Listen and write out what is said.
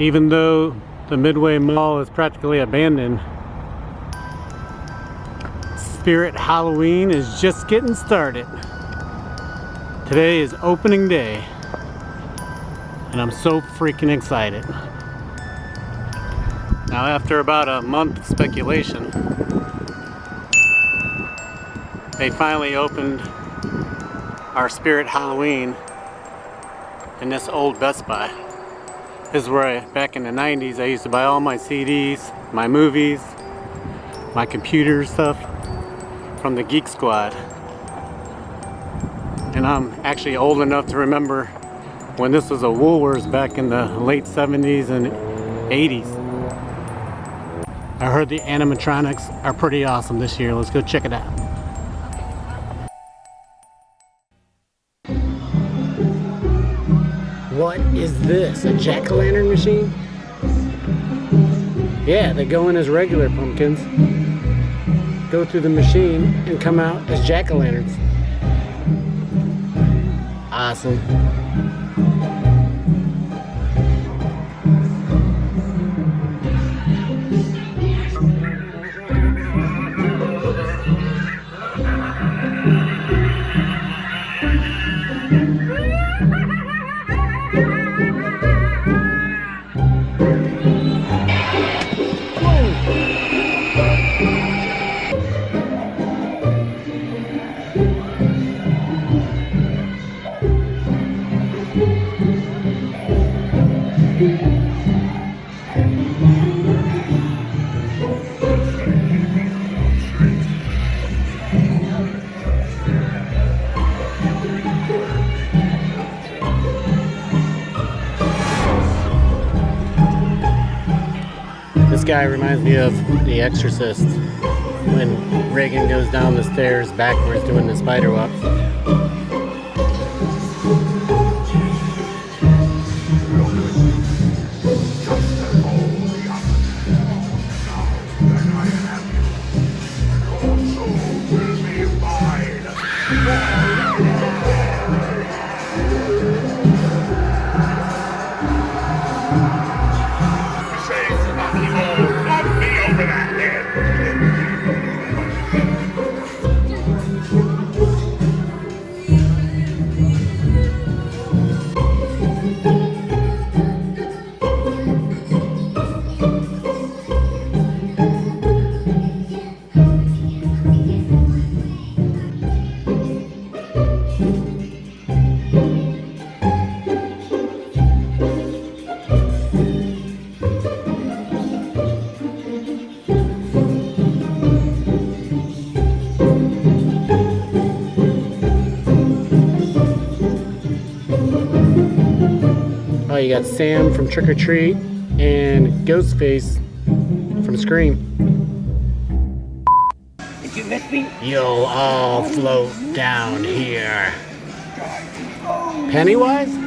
Even though the Midway Mall is practically abandoned, Spirit Halloween is just getting started. Today is opening day, and I'm so freaking excited. Now, after about a month of speculation, they finally opened our Spirit Halloween in this old Best Buy. This is where back in the 90s, I used to buy all my CDs, my movies, my computer stuff from the Geek Squad. And I'm actually old enough to remember when this was a Woolworths back in the late 70s and 80s. I heard the animatronics are pretty awesome this year. Let's go check it out. What is this? A jack-o'-lantern machine? Yeah, they go in as regular pumpkins, go through the machine, and come out as jack-o'-lanterns. Awesome. This guy reminds me of The Exorcist when Reagan goes down the stairs backwards doing the spider walk. Oh, you got Sam from Trick or Treat and Ghostface from Scream. Did you miss me? You'll all float down here. Pennywise?